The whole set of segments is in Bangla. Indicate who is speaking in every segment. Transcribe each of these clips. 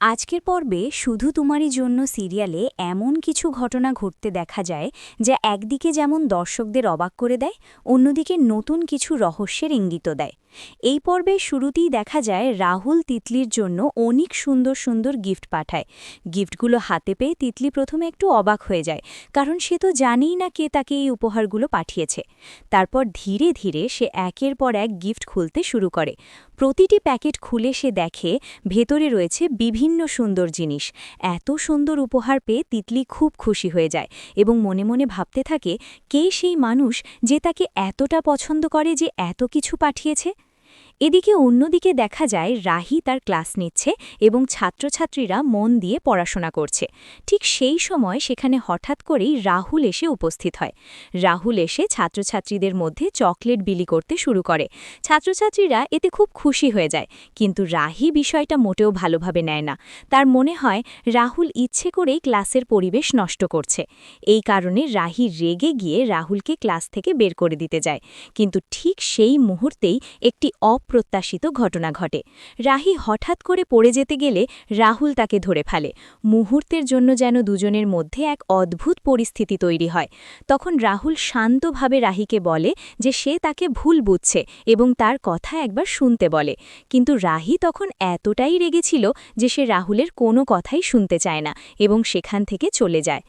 Speaker 1: আজকের পর্বে শুধু তোমারই জন্য সিরিয়ালে এমন কিছু ঘটনা ঘটতে দেখা যায় যা একদিকে যেমন দর্শকদের অবাক করে দেয়, অন্যদিকে নতুন কিছু রহস্যের ইঙ্গিত দেয়। এই পর্বের শুরুতেই দেখা যায় রাহুল তিতলির জন্য অনেক সুন্দর সুন্দর গিফট পাঠায়। গিফটগুলো হাতে পেয়ে তিতলি প্রথমে একটু অবাক হয়ে যায়, কারণ সে তো জানেই না কে তাকে এই উপহারগুলো পাঠিয়েছে। তারপর ধীরে ধীরে সে একের পর এক গিফট খুলতে শুরু করে। প্রতিটি প্যাকেট খুলে সে দেখে ভেতরে রয়েছে বিভিন্ন সুন্দর জিনিস। এত সুন্দর উপহার পেয়ে তিতলি খুব খুশি হয়ে যায় এবং মনে মনে ভাবতে থাকে, কে সেই মানুষ যে তাকে এতটা পছন্দ করে যে এত কিছু পাঠিয়েছে। এদিকে অন্যদিকে দেখা যায় রাহি তার ক্লাস নিচ্ছে এবং ছাত্রছাত্রীরা মন দিয়ে পড়াশোনা করছে। ঠিক সেই সময় সেখানে হঠাৎ করেই রাহুল এসে উপস্থিত হয়। রাহুল এসে ছাত্রছাত্রীদের মধ্যে চকলেট বিলি করতে শুরু করে। ছাত্রছাত্রীরা এতে খুব খুশি হয়ে যায়, কিন্তু রাহি বিষয়টা মোটেও ভালোভাবে নেয় না। তার মনে হয় রাহুল ইচ্ছে করেই ক্লাসের পরিবেশ নষ্ট করছে। এই কারণে রাহি রেগে গিয়ে রাহুলকে ক্লাস থেকে বের করে দিতে যায়। কিন্তু ঠিক সেই মুহূর্তেই একটি অপ্রত্যাশিত ঘটনা ঘটে। রাহি হঠাৎ করে পড়ে যেতে গেলে রাহুল তাকে ধরে ফেলে। মুহূর্তের জন্য যেন দুজনের মধ্যে এক অদ্ভুত পরিস্থিতি তৈরি হয়। তখন রাহুল শান্তভাবে রাহিকে বলে যে সে তাকে ভুল বুঝছে এবং তার কথা একবার শুনতে বলে। কিন্তু রাহি তখন এতটাই রেগেছিল যে সে রাহুলের কোনো কথাই শুনতে চায় না এবং সেখান থেকে চলে যায়।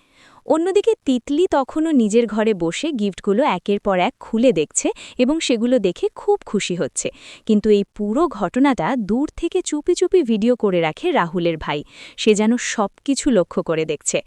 Speaker 1: অন্যদিকে তিতলি তখনও নিজের ঘরে বসে গিফটগুলো একের পর এক খুলে দেখছে এবং সেগুলো দেখে খুব খুশি হচ্ছে। কিন্তু এই পুরো ঘটনাটা দূর থেকে চুপি চুপি ভিডিও করে রাখে রাহুলের ভাই। সে যেন সবকিছু লক্ষ্য করে দেখছে।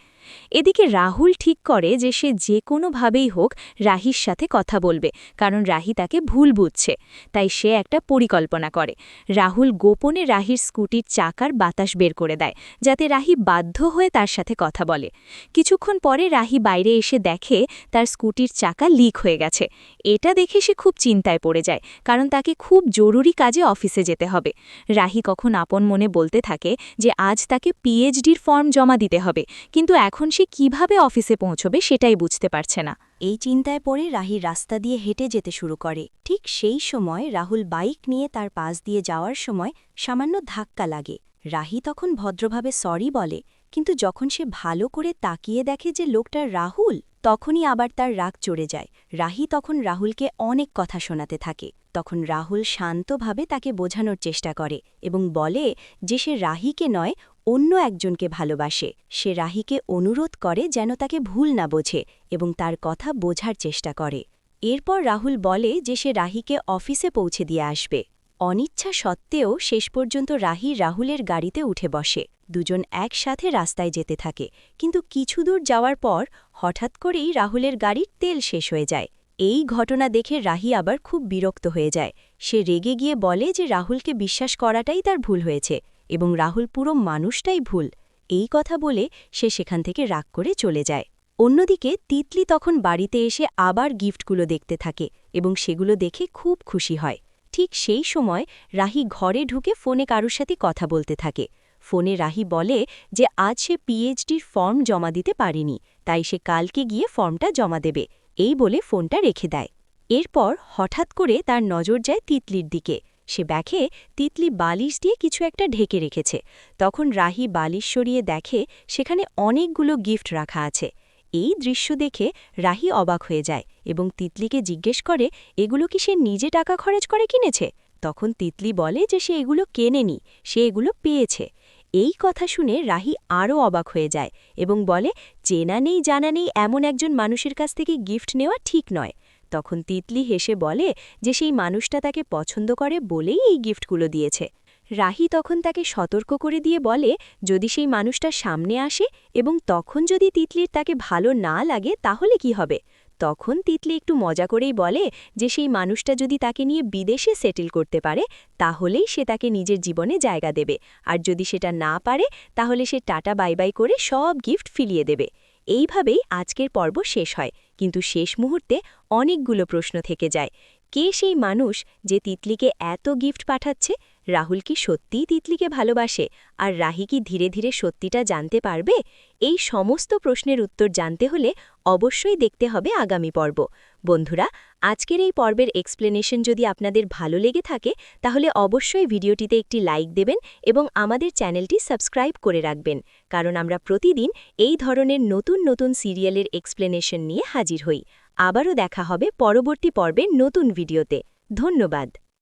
Speaker 1: এদিকে রাহুল ঠিক করে যে সে যে কোনোভাবেই হোক রাহির সাথে কথা বলবে, কারণ রাহি তাকে ভুল বুঝছে। তাই সে একটা পরিকল্পনা করে। রাহুল গোপনে রাহির স্কুটির চাকার বাতাস বের করে দেয়, যাতে রাহি বাধ্য হয়ে তার সাথে কথা বলে। কিছুক্ষণ পরে রাহি বাইরে এসে দেখে তার স্কুটির চাকা লিক হয়ে গেছে। এটা দেখে সে খুব চিন্তায় পড়ে যায়, কারণ তাকে খুব জরুরি কাজে অফিসে যেতে হবে। রাহি কখন আপন মনে বলতে থাকে যে আজ তাকে পিএইচডির ফর্ম জমা দিতে হবে, কিন্তু এখন সে কিভাবে অফিসে পৌঁছবে সেটাই বুঝতে পারছে না।
Speaker 2: এই চিন্তায় পড়ে রাহি রাস্তা দিয়ে হেঁটে যেতে শুরু করে। ঠিক সেই সময় রাহুল বাইক নিয়ে তার পাশ দিয়ে যাওয়ার সময় সামান্য ধাক্কা লাগে। রাহি তখন ভদ্রভাবে সরি বলে, কিন্তু যখন সে ভালো করে তাকিয়ে দেখে যে লোকটা রাহুল, তখনই আবার তার রাগ চড়ে যায়। রাহি তখন রাহুলকে অনেক কথা শোনাতে থাকে। তখন রাহুল শান্তভাবে তাকে বোঝানোর চেষ্টা করে এবং বলে যে সে রাহিকে নয়, অন্য একজনকে ভালোবাসে। সে রাহিকে অনুরোধ করে যেন তাকে ভুল না বোঝে এবং তার কথা বোঝার চেষ্টা করে। এরপর রাহুল বলে যে সে রাহিকে অফিসে পৌঁছে দিয়ে আসবে। অনিচ্ছা সত্ত্বেও শেষ পর্যন্ত রাহি রাহুলের গাড়িতে উঠে বসে। দুজন একসাথে রাস্তায় যেতে থাকে, কিন্তু কিছু দূর যাওয়ার পর হঠাৎ করেই রাহুলের গাড়ির তেল শেষ হয়ে যায়। এই ঘটনা দেখে রাহি আবার খুব বিরক্ত হয়ে যায়। সে রেগে গিয়ে বলে যে রাহুলকে বিশ্বাস করাটাই তার ভুল হয়েছে এবং রাহুল পুরো মানুষটাই ভুল। এই কথা বলে সে সেখান থেকে রাগ করে চলে যায়। অন্যদিকে তিতলি তখন বাড়িতে এসে আবার গিফটগুলো দেখতে থাকে এবং সেগুলো দেখে খুব খুশি হয়। ঠিক সেই সময় রাহি ঘরে ঢুকে ফোনে কারুর সাথে কথা বলতে থাকে। ফোনে রাহি বলে যে আজ সে পিএইচডির ফর্ম জমা দিতে পারেনি, তাই সে কালকে গিয়ে ফর্মটা জমা দেবে। এই বলে ফোনটা রেখে দেয়। এরপর হঠাৎ করে তার নজর যায় তিতলির দিকে। সে দেখে তিতলি বালিশ দিয়ে কিছু একটা ঢেকে রেখেছে। তখন রাহি বালিশ সরিয়ে দেখে সেখানে অনেকগুলো গিফট রাখা আছে। এই দৃশ্য দেখে রাহি অবাক হয়ে যায় এবং তিতলিকে জিজ্ঞেস করে এগুলো কি সে নিজে টাকা খরচ করে কিনেছে। তখন তিতলি বলে যে সে এগুলো কেনেনি, সে এগুলো পেয়েছে। এই কথা শুনে রাহি আরও অবাক হয়ে যায় এবং বলে চেনা নেই জানা নেই এমন একজন মানুষের কাছ থেকে গিফট নেওয়া ঠিক নয়। তখন তিতলি হেসে বলে যে সেই মানুষটা তাকে পছন্দ করে বলেই এই গিফটগুলো দিয়েছে। রাহি তখন তাকে সতর্ক করে দিয়ে বলে যদি সেই মানুষটা সামনে আসে এবং তখন যদি তিতলির তাকে ভালো না লাগে তাহলে কি হবে। তখন তিতলি একটু মজা করেই বলে যে সেই মানুষটা যদি তাকে নিয়ে বিদেশে সেটেল করতে পারে তাহলেই সে তাকে নিজের জীবনে জায়গা দেবে, আর যদি সেটা না পারে তাহলে সে টাটা বাই বাই করে সব গিফট ফিরিয়ে দেবে। এইভাবেই আজকের পর্ব শেষ হয়, কিন্তু শেষ মুহূর্তে অনেকগুলো প্রশ্ন থেকে যায়। কে সেই মানুষ যে তিতলিকে এত গিফট পাঠাচ্ছে? রাহুল কি সত্যিই তিতলিকে ভালোবাসে, আর রাহি কি ধীরে ধীরে সত্যিটা জানতে পারবে? এই সমস্ত প্রশ্নের উত্তর জানতে হলে অবশ্যই দেখতে হবে আগামী পর্ব। বন্ধুরা, আজকের এই পর্বের এক্সপ্লেনেশন যদি আপনাদের ভালো লেগে থাকে তাহলে অবশ্যই ভিডিওটিতে একটি লাইক দেবেন এবং আমাদের চ্যানেলটি সাবস্ক্রাইব করে রাখবেন, কারণ আমরা প্রতিদিন এই ধরনের নতুন নতুন সিরিয়ালের এক্সপ্লেনেশন নিয়ে হাজির হই। আবারও দেখা হবে পরবর্তী পর্বের নতুন ভিডিওতে। ধন্যবাদ।